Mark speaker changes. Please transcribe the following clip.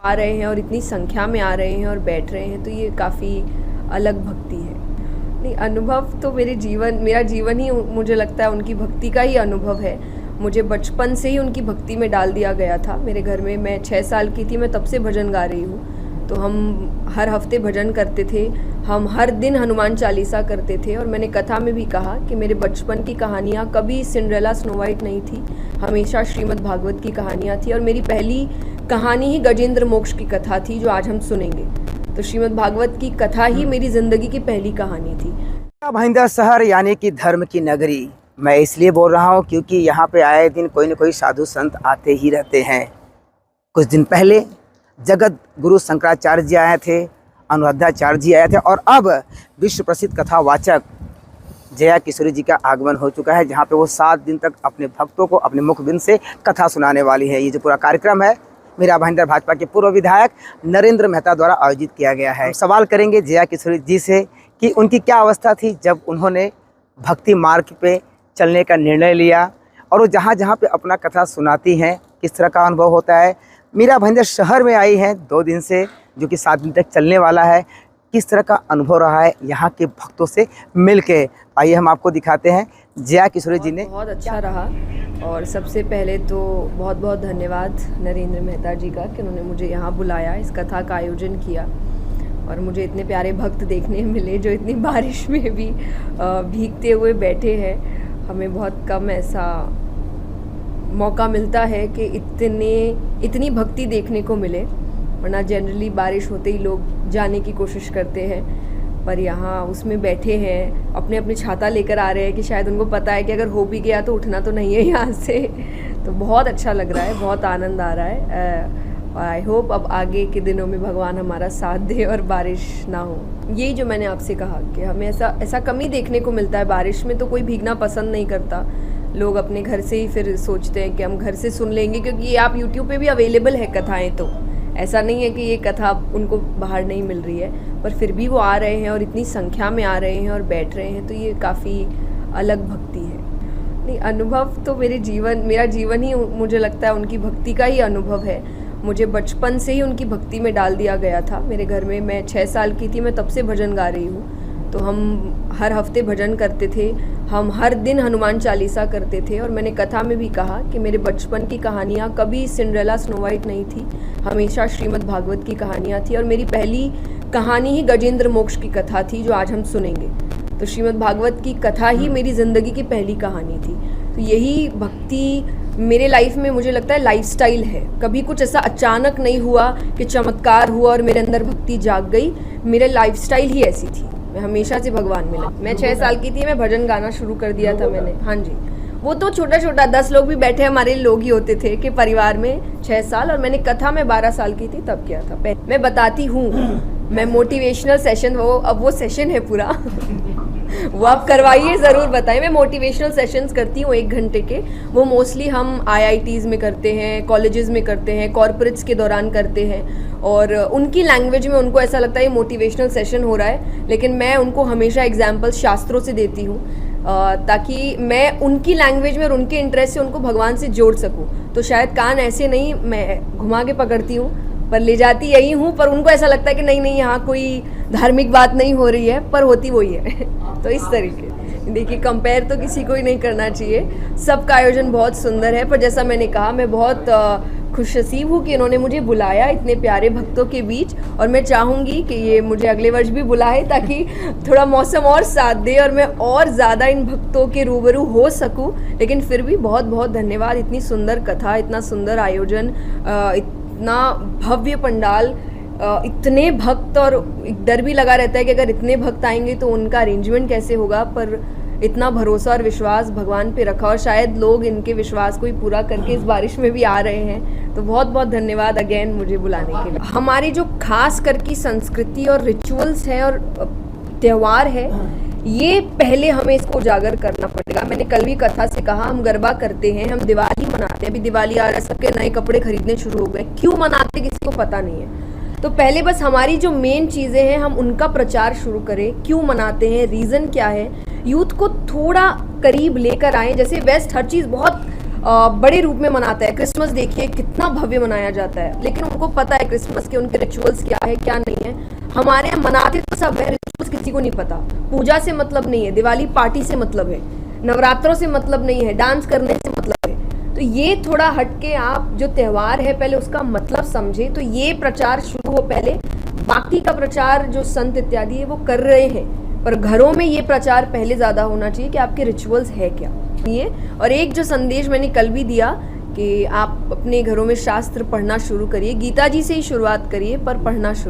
Speaker 1: आ रहे हैं और इतनी संख्या में आ रहे हैं और बैठ रहे हैं, तो ये काफ़ी अलग भक्ति है। नहीं, अनुभव तो मेरा जीवन ही मुझे लगता है उनकी भक्ति का ही अनुभव है। मुझे बचपन से ही उनकी भक्ति में डाल दिया गया था। मेरे घर में मैं 6 साल की थी, मैं तब से भजन गा रही हूँ। तो हम हर हफ्ते भजन करते थे, हम हर दिन हनुमान चालीसा करते थे। और मैंने कथा में भी कहा कि मेरे बचपन की कहानियाँ कभी सिंड्रेला स्नो वाइट नहीं थी, हमेशा श्रीमद् भागवत की कहानियाँ थी। और मेरी पहली कहानी ही गजेंद्र मोक्ष की कथा थी, जो आज हम सुनेंगे। तो श्रीमद् भागवत की कथा ही मेरी ज़िंदगी की पहली कहानी थी।
Speaker 2: भाईंदर शहर यानी कि धर्म की नगरी, मैं इसलिए बोल रहा हूँ क्योंकि यहाँ पे आए दिन कोई न कोई साधु संत आते ही रहते हैं। कुछ दिन पहले जगत गुरु शंकराचार्य जी आए थे, अनुराधाचार्य जी आए थे, और अब विश्व प्रसिद्ध कथावाचक जया किशोरी जी का आगमन हो चुका है, जहाँ पे वो 7 दिन तक अपने भक्तों को अपने मुखबिंद से कथा सुनाने वाली है। ये जो पूरा कार्यक्रम है, मेरा भाईंदर भाजपा के पूर्व विधायक नरेंद्र मेहता द्वारा आयोजित किया गया है। सवाल करेंगे जया किशोरी जी से कि उनकी क्या अवस्था थी जब उन्होंने भक्ति मार्ग पे चलने का निर्णय लिया, और वो जहाँ जहाँ पे अपना कथा सुनाती हैं किस तरह का अनुभव होता है। मीरा भाईंदर शहर में आई हैं 2 दिन से, जो कि 7 दिन तक चलने वाला है। किस तरह का अनुभव रहा है यहाँ के भक्तों से मिल के, आइए हम आपको दिखाते हैं। जया किशोरी जी ने
Speaker 1: बहुत अच्छा रहा। और सबसे पहले तो बहुत बहुत धन्यवाद नरेंद्र मेहता जी का कि उन्होंने मुझे यहाँ बुलाया, इस कथा का आयोजन किया, और मुझे इतने प्यारे भक्त देखने मिले जो इतनी बारिश में भी भीगते हुए बैठे हैं। हमें बहुत कम ऐसा मौका मिलता है कि इतनी भक्ति देखने को मिले, वरना जनरली बारिश होते ही लोग जाने की कोशिश करते हैं, पर यहाँ उसमें बैठे हैं, अपने अपने छाता लेकर आ रहे हैं कि शायद उनको पता है कि अगर हो भी गया तो उठना तो नहीं है यहाँ से। तो बहुत अच्छा लग रहा है, बहुत आनंद आ रहा है। आई होप अब आगे के दिनों में भगवान हमारा साथ दे और बारिश ना हो। यही जो मैंने आपसे कहा कि हमें ऐसा कमी देखने को मिलता है। बारिश में तो कोई भीगना पसंद नहीं करता, लोग अपने घर से ही फिर सोचते हैं कि हम घर से सुन लेंगे, क्योंकि ये आप यूट्यूब पे भी अवेलेबल है कथाएं। तो ऐसा नहीं है कि ये कथा उनको बाहर नहीं मिल रही है, पर फिर भी वो आ रहे हैं और इतनी संख्या में आ रहे हैं और बैठ रहे हैं, तो ये काफ़ी अलग भक्ति है। नहीं, अनुभव तो मेरा जीवन ही मुझे लगता है उनकी भक्ति का ही अनुभव है। मुझे बचपन से ही उनकी भक्ति में डाल दिया गया था। मेरे घर में मैं 6 साल की थी, मैं तब से भजन गा रही हूँ। तो हम हर हफ्ते भजन करते थे, हम हर दिन हनुमान चालीसा करते थे। और मैंने कथा में भी कहा कि मेरे बचपन की कहानियाँ कभी सिंड्रेला स्नो वाइट नहीं थी, हमेशा श्रीमद् भागवत की कहानियाँ थी। और मेरी पहली कहानी ही गजेंद्र मोक्ष की कथा थी, जो आज हम सुनेंगे। तो श्रीमद् भागवत की कथा ही मेरी ज़िंदगी की पहली कहानी थी। तो यही भक्ति मेरे लाइफ में मुझे लगता है लाइफस्टाइल है। कभी कुछ ऐसा अचानक नहीं हुआ कि चमत्कार हुआ और मेरे अंदर भक्ति जाग गई। मेरा लाइफस्टाइल ही ऐसी थी, मैं हमेशा से भगवान में लगी। मैं 6 साल की थी, मैं भजन गाना शुरू कर दिया था मैंने। हाँ जी, वो तो छोटा 10 लोग भी बैठे हमारे लोग ही होते थे कि परिवार में 6 साल। और मैंने कथा में 12 साल की थी तब किया था। मैं बताती हूँ, मैं मोटिवेशनल सेशन, अब वो सेशन है पूरा वो आप करवाइए, ज़रूर बताइए। मैं मोटिवेशनल सेशंस करती हूँ 1 घंटे के। वो मोस्टली हम IITs में करते हैं, कॉलेजेस में करते हैं, कॉर्पोरेट्स के दौरान करते हैं। और उनकी लैंग्वेज में उनको ऐसा लगता है ये मोटिवेशनल सेशन हो रहा है, लेकिन मैं उनको हमेशा एग्जाम्पल्स शास्त्रों से देती हूँ, ताकि मैं उनकी लैंग्वेज में और उनके इंटरेस्ट से उनको भगवान से जोड़ सकूँ। तो शायद कान ऐसे नहीं मैं घुमा के पकड़ती हूँ, पर ले जाती यही हूँ, पर उनको ऐसा लगता है कि नहीं यहाँ कोई धार्मिक बात नहीं हो रही है, पर होती वही है। तो इस तरीके देखिए, कंपेयर तो किसी को ही नहीं करना चाहिए। सबका आयोजन बहुत सुंदर है, पर जैसा मैंने कहा, मैं बहुत खुशनसीब हूँ कि इन्होंने मुझे बुलाया इतने प्यारे भक्तों के बीच। और मैं चाहूँगी कि ये मुझे अगले वर्ष भी बुलाए, ताकि थोड़ा मौसम और साथ दे और मैं और ज़्यादा इन भक्तों के रूबरू हो सकूँ। लेकिन फिर भी बहुत बहुत धन्यवाद। इतनी सुंदर कथा, इतना सुंदर आयोजन, इतना भव्य पंडाल, इतने भक्त, और एक डर भी लगा रहता है कि अगर इतने भक्त आएंगे तो उनका अरेंजमेंट कैसे होगा। पर इतना भरोसा और विश्वास भगवान पे रखा, और शायद लोग इनके विश्वास को ही पूरा करके इस बारिश में भी आ रहे हैं। तो बहुत बहुत धन्यवाद अगेन मुझे बुलाने के लिए। हमारी जो खास करके संस्कृति और रिचुअल्स है और त्यौहार है, ये पहले हमें इसको उजागर करना पड़ेगा। मैंने कल भी कथा से कहा, हम गरबा करते हैं, हम दिवाली मनाते हैं। अभी दिवाली आ रहा है, सबके नए कपड़े खरीदने शुरू हो गए। क्यों मनाते किसी को पता नहीं है। तो पहले बस हमारी जो मेन चीज़ें हैं हम उनका प्रचार शुरू करें। क्यों मनाते हैं, रीज़न क्या है, यूथ को थोड़ा करीब लेकर आए। जैसे वेस्ट हर चीज़ बहुत बड़े रूप में मनाता है। क्रिसमस देखिए कितना भव्य मनाया जाता है, लेकिन उनको पता है क्रिसमस के उनके रिचुअल्स क्या है क्या नहीं है। हमारे यहाँ मनाते तो सब है, रिचुअल्स किसी को नहीं पता। पूजा से मतलब नहीं है, दिवाली पार्टी से मतलब है, नवरात्रों से मतलब नहीं है, डांस करने से मतलब है। तो ये थोड़ा हटके आप जो त्यौहार है पहले उसका मतलब समझे। तो ये प्रचार शुरू हो पहले, बाकी का प्रचार जो संत इत्यादि है वो कर रहे हैं, पर घरों में ये प्रचार पहले ज़्यादा होना चाहिए कि आपके रिचुअल्स है क्या ये। और एक जो संदेश मैंने कल भी दिया कि आप अपने घरों में शास्त्र पढ़ना शुरू करिए, गीता जी से ही शुरुआत करिए पर पढ़ना शुरू